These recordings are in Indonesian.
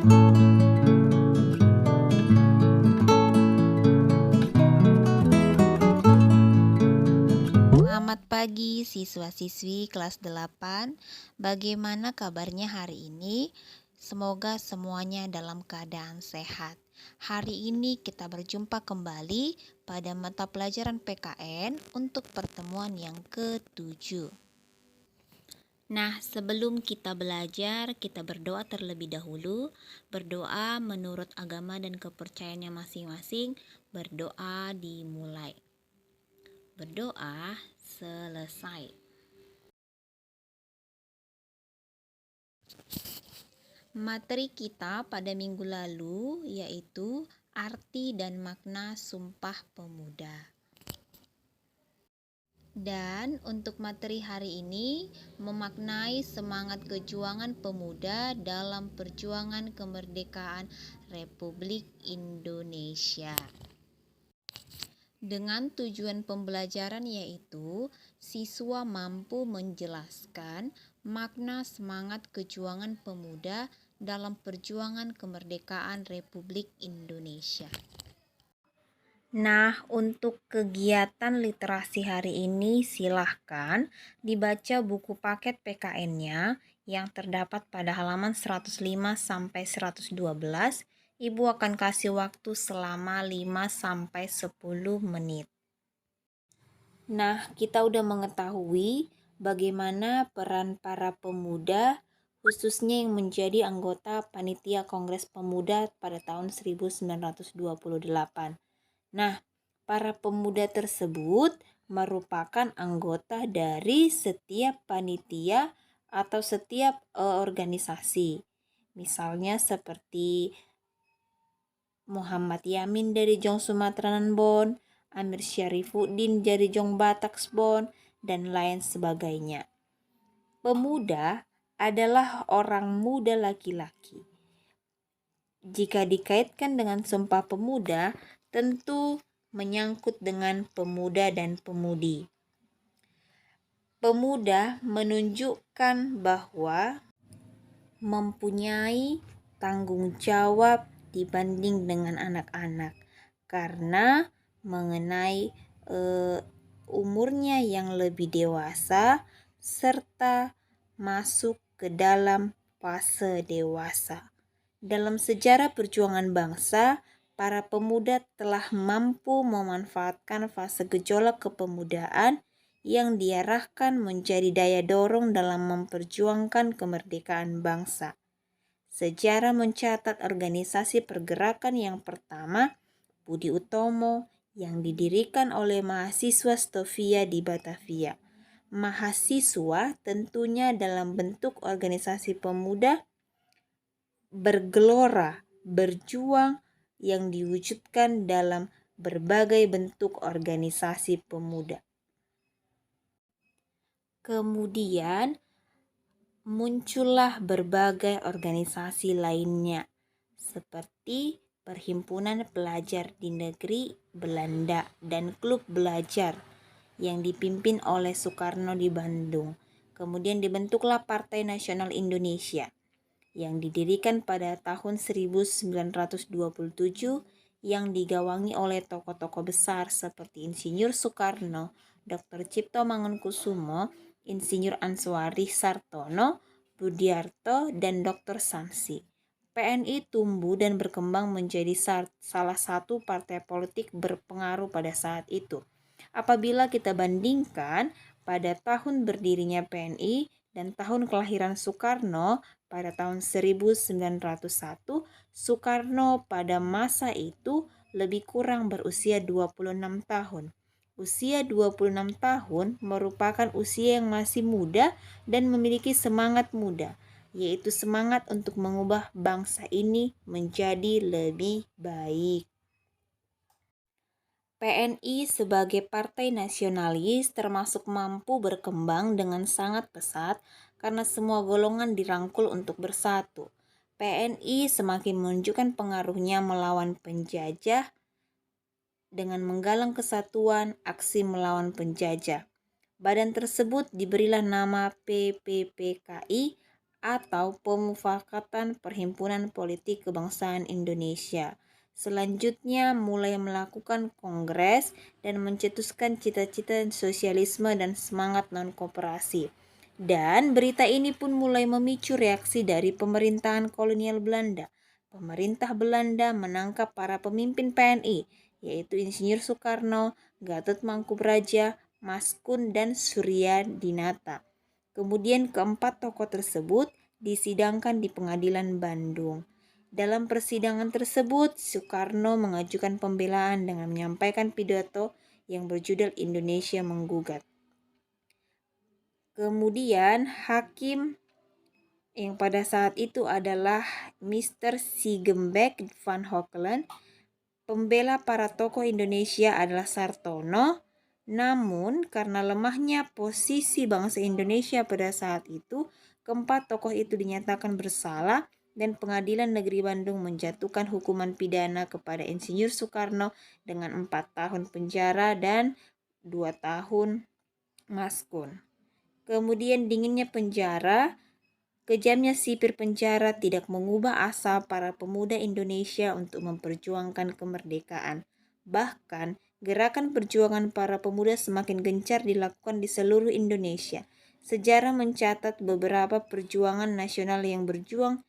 Selamat pagi siswa-siswi kelas 8. Bagaimana kabarnya hari ini? Semoga semuanya dalam keadaan sehat. Hari ini kita berjumpa kembali pada mata pelajaran PKN untuk pertemuan yang ke-7. Nah, sebelum kita belajar, kita berdoa terlebih dahulu. Berdoa menurut agama dan kepercayaannya masing-masing. Berdoa dimulai. Berdoa selesai. Materi kita pada minggu lalu yaitu arti dan makna Sumpah Pemuda. Dan untuk materi hari ini memaknai semangat kejuangan pemuda dalam perjuangan kemerdekaan Republik Indonesia. Dengan tujuan pembelajaran yaitu siswa mampu menjelaskan makna semangat kejuangan pemuda dalam perjuangan kemerdekaan Republik Indonesia. Nah, untuk kegiatan literasi hari ini silahkan dibaca buku paket PKN-nya yang terdapat pada halaman 105 sampai 112. Ibu akan kasih waktu selama 5 sampai 10 menit. Nah, kita udah mengetahui bagaimana peran para pemuda khususnya yang menjadi anggota Panitia Kongres Pemuda pada tahun 1928. Nah, para pemuda tersebut merupakan anggota dari setiap panitia atau setiap organisasi. Misalnya seperti Muhammad Yamin dari Jong Sumatranan Bon, Amir Syarifuddin dari Jong Bataksbon, dan lain sebagainya. Pemuda adalah orang muda laki-laki. Jika dikaitkan dengan Sumpah Pemuda, tentu menyangkut dengan pemuda dan pemudi. Pemuda menunjukkan bahwa mempunyai tanggung jawab dibanding dengan anak-anak karena mengenai umurnya yang lebih dewasa serta masuk ke dalam fase dewasa. Dalam sejarah perjuangan bangsa, para pemuda telah mampu memanfaatkan fase gejolak kepemudaan yang diarahkan menjadi daya dorong dalam memperjuangkan kemerdekaan bangsa. Sejarah mencatat organisasi pergerakan yang pertama, Budi Utomo, yang didirikan oleh mahasiswa Stovia di Batavia. Mahasiswa tentunya dalam bentuk organisasi pemuda bergelora, berjuang yang diwujudkan dalam berbagai bentuk organisasi pemuda. Kemudian muncullah berbagai organisasi lainnya seperti Perhimpunan Pelajar di Negeri Belanda dan Klub Belajar yang dipimpin oleh Soekarno di Bandung. Kemudian dibentuklah Partai Nasional Indonesia yang didirikan pada tahun 1927 yang digawangi oleh tokoh-tokoh besar seperti Insinyur Soekarno, Dr. Cipto Mangunkusumo, Insinyur Answari Sartono, Budiarto, dan Dr. Samsi. PNI tumbuh dan berkembang menjadi salah satu partai politik berpengaruh pada saat itu. Apabila kita bandingkan pada tahun berdirinya PNI dan tahun kelahiran Soekarno pada tahun 1901, Soekarno pada masa itu lebih kurang berusia 26 tahun. Usia 26 tahun merupakan usia yang masih muda dan memiliki semangat muda, yaitu semangat untuk mengubah bangsa ini menjadi lebih baik. PNI sebagai partai nasionalis termasuk mampu berkembang dengan sangat pesat karena semua golongan dirangkul untuk bersatu. PNI semakin menunjukkan pengaruhnya melawan penjajah dengan menggalang kesatuan aksi melawan penjajah. Badan tersebut diberilah nama PPPKI atau Pemufakatan Perhimpunan Politik Kebangsaan Indonesia. Selanjutnya mulai melakukan kongres dan mencetuskan cita-cita sosialisme dan semangat non-koperasi. Dan berita ini pun mulai memicu reaksi dari pemerintahan kolonial Belanda. Pemerintah Belanda menangkap para pemimpin PNI, yaitu Insinyur Soekarno, Gatot Mangkubraja, Maskun, dan Surya Dinata. Kemudian keempat tokoh tersebut disidangkan di Pengadilan Bandung. Dalam persidangan tersebut, Soekarno mengajukan pembelaan dengan menyampaikan pidato yang berjudul Indonesia Menggugat. Kemudian hakim yang pada saat itu adalah Mr. Siegenbeck van Hoekelen. Pembela para tokoh Indonesia adalah Sartono. Namun karena lemahnya posisi bangsa Indonesia pada saat itu, keempat tokoh itu dinyatakan bersalah dan Pengadilan Negeri Bandung menjatuhkan hukuman pidana kepada Insinyur Soekarno dengan 4 tahun penjara dan 2 tahun maskun. Kemudian dinginnya penjara, kejamnya sipir penjara tidak mengubah asa para pemuda Indonesia untuk memperjuangkan kemerdekaan. Bahkan, gerakan perjuangan para pemuda semakin gencar dilakukan di seluruh Indonesia. Sejarah mencatat beberapa perjuangan nasional yang berjuang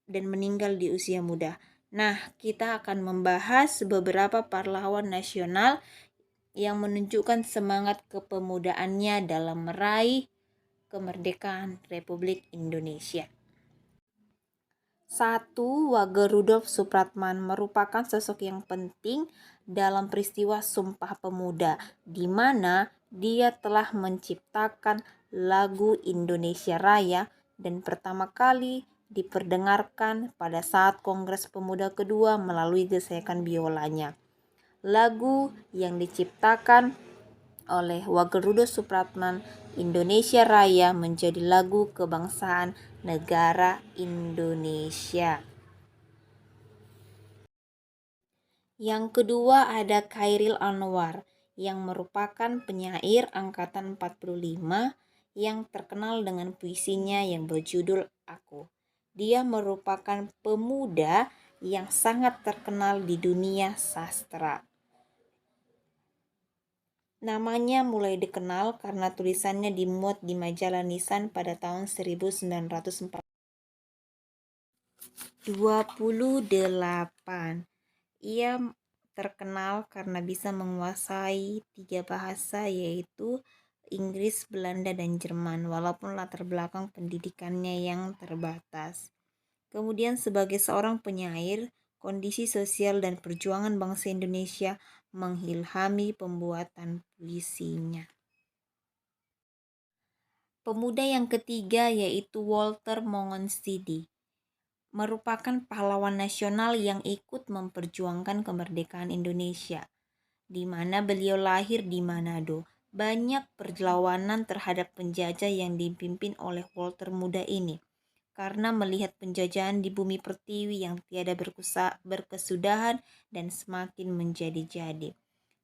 dan meninggal di usia muda. Nah, kita akan membahas beberapa pahlawan nasional yang menunjukkan semangat kepemudaannya dalam meraih kemerdekaan Republik Indonesia. 1. Wage Rudolf Supratman merupakan sosok yang penting dalam peristiwa Sumpah Pemuda, di mana dia telah menciptakan lagu Indonesia Raya dan pertama kali diperdengarkan pada saat Kongres Pemuda kedua melalui gesekan biolanya. Lagu yang diciptakan oleh Wage Rudolf Supratman, Indonesia Raya, menjadi lagu kebangsaan negara Indonesia. Yang kedua ada Chairil Anwar yang merupakan penyair angkatan 45 yang terkenal dengan puisinya yang berjudul Aku. Dia merupakan pemuda yang sangat terkenal di dunia sastra. Namanya mulai dikenal karena tulisannya dimuat di majalah Nisan pada tahun 1928. Ia terkenal karena bisa menguasai 3 bahasa, yaitu Inggris, Belanda, dan Jerman, walaupun latar belakang pendidikannya yang terbatas. Kemudian sebagai seorang penyair, kondisi sosial dan perjuangan bangsa Indonesia mengilhami pembuatan puisinya. Pemuda yang ketiga yaitu Walter Monginsidi, merupakan pahlawan nasional yang ikut memperjuangkan kemerdekaan Indonesia, di mana beliau lahir di Manado. Banyak perlawanan terhadap penjajah yang dipimpin oleh Walter muda ini, karena melihat penjajahan di bumi pertiwi yang tiada berkesudahan dan semakin menjadi-jadi.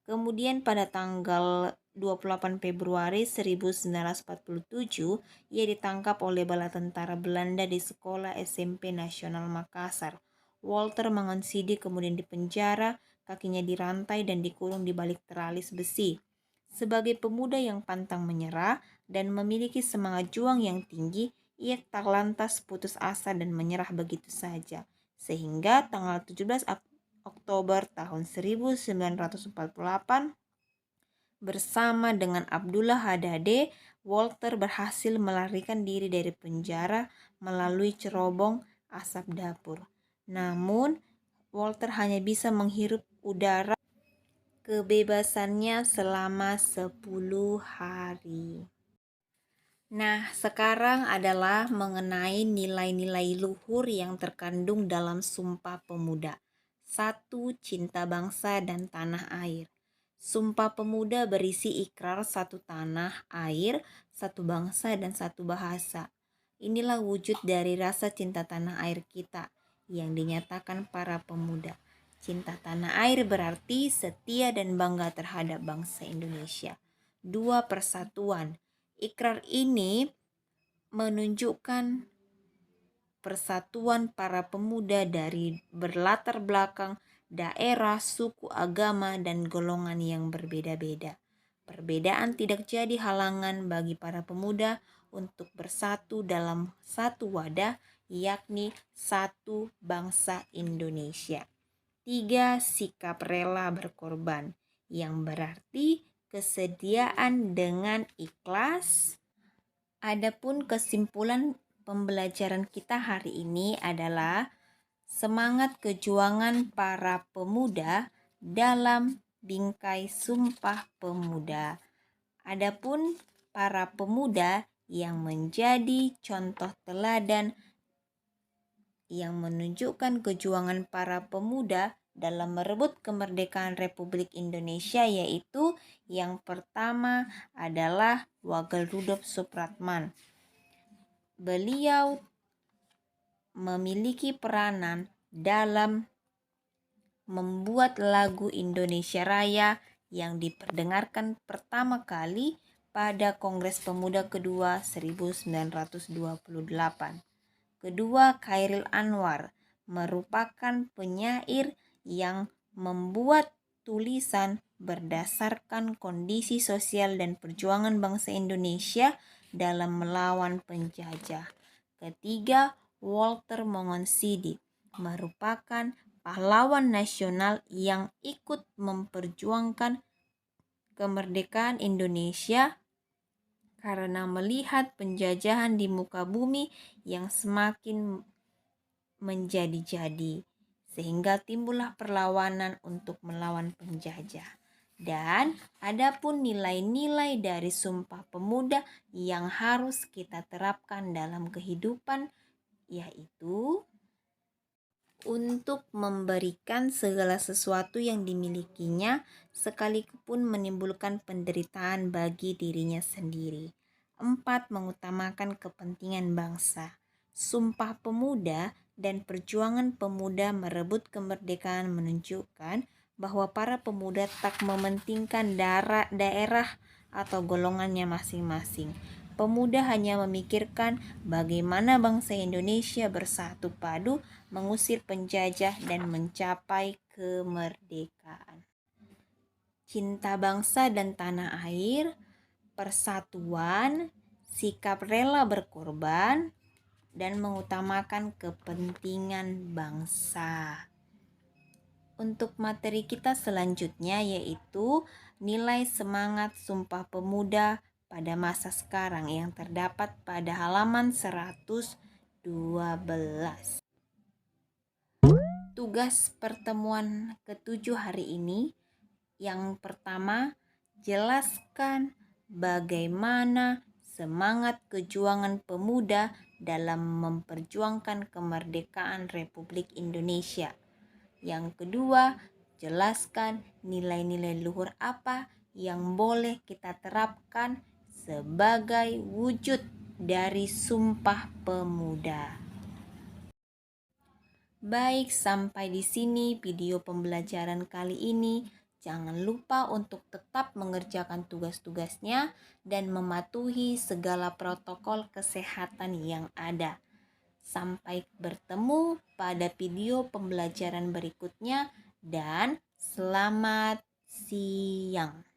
Kemudian pada tanggal 28 Februari 1947, ia ditangkap oleh bala tentara Belanda di Sekolah SMP Nasional Makassar. Walter Monginsidi kemudian dipenjara, kakinya dirantai dan dikurung di balik teralis besi. Sebagai pemuda yang pantang menyerah dan memiliki semangat juang yang tinggi, ia tak lantas putus asa dan menyerah begitu saja. Sehingga tanggal 17 Oktober tahun 1948, bersama dengan Abdullah Hadade, Walter berhasil melarikan diri dari penjara melalui cerobong asap dapur. Namun, Walter hanya bisa menghirup udara kebebasannya selama 10 hari. Nah, sekarang adalah mengenai nilai-nilai luhur yang terkandung dalam Sumpah Pemuda. 1. Cinta bangsa dan tanah air. Sumpah Pemuda berisi ikrar satu tanah air, satu bangsa, dan satu bahasa. Inilah wujud dari rasa cinta tanah air kita yang dinyatakan para pemuda. Cinta tanah air berarti setia dan bangga terhadap bangsa Indonesia. 2. Persatuan. Ikrar ini menunjukkan persatuan para pemuda dari berlatar belakang daerah, suku, agama, dan golongan yang berbeda-beda. Perbedaan tidak jadi halangan bagi para pemuda untuk bersatu dalam satu wadah, yakni satu bangsa Indonesia. 3. Sikap rela berkorban, yang berarti kesediaan dengan ikhlas. Adapun kesimpulan pembelajaran kita hari ini adalah semangat kejuangan para pemuda dalam bingkai Sumpah Pemuda. Adapun para pemuda yang menjadi contoh teladan yang menunjukkan kejuangan para pemuda dalam merebut kemerdekaan Republik Indonesia, yaitu yang pertama adalah Wage Rudolf Supratman. Beliau memiliki peranan dalam membuat lagu Indonesia Raya yang diperdengarkan pertama kali pada Kongres Pemuda kedua 1928. Kedua, Chairil Anwar merupakan penyair yang membuat tulisan berdasarkan kondisi sosial dan perjuangan bangsa Indonesia dalam melawan penjajah. Ketiga, Walter Mongonsidik merupakan pahlawan nasional yang ikut memperjuangkan kemerdekaan Indonesia karena melihat penjajahan di muka bumi yang semakin menjadi-jadi, sehingga timbullah perlawanan untuk melawan penjajah. Dan adapun nilai-nilai dari Sumpah Pemuda yang harus kita terapkan dalam kehidupan, yaitu untuk memberikan segala sesuatu yang dimilikinya sekalipun menimbulkan penderitaan bagi dirinya sendiri. 4. Mengutamakan kepentingan bangsa. Sumpah Pemuda dan perjuangan pemuda merebut kemerdekaan menunjukkan bahwa para pemuda tak mementingkan daerah atau golongannya masing-masing. Pemuda hanya memikirkan bagaimana bangsa Indonesia bersatu padu mengusir penjajah dan mencapai kemerdekaan. Cinta bangsa dan tanah air, persatuan, sikap rela berkorban, dan mengutamakan kepentingan bangsa. Untuk materi kita selanjutnya yaitu nilai semangat Sumpah Pemuda pada masa sekarang yang terdapat pada halaman 112. Tugas pertemuan ke-7 hari ini, yang pertama, jelaskan bagaimana semangat kejuangan pemuda dalam memperjuangkan kemerdekaan Republik Indonesia. Yang kedua, jelaskan nilai-nilai luhur apa yang boleh kita terapkan sebagai wujud dari Sumpah Pemuda. Baik, sampai di sini video pembelajaran kali ini. Jangan lupa untuk tetap mengerjakan tugas-tugasnya dan mematuhi segala protokol kesehatan yang ada. Sampai bertemu pada video pembelajaran berikutnya dan selamat siang.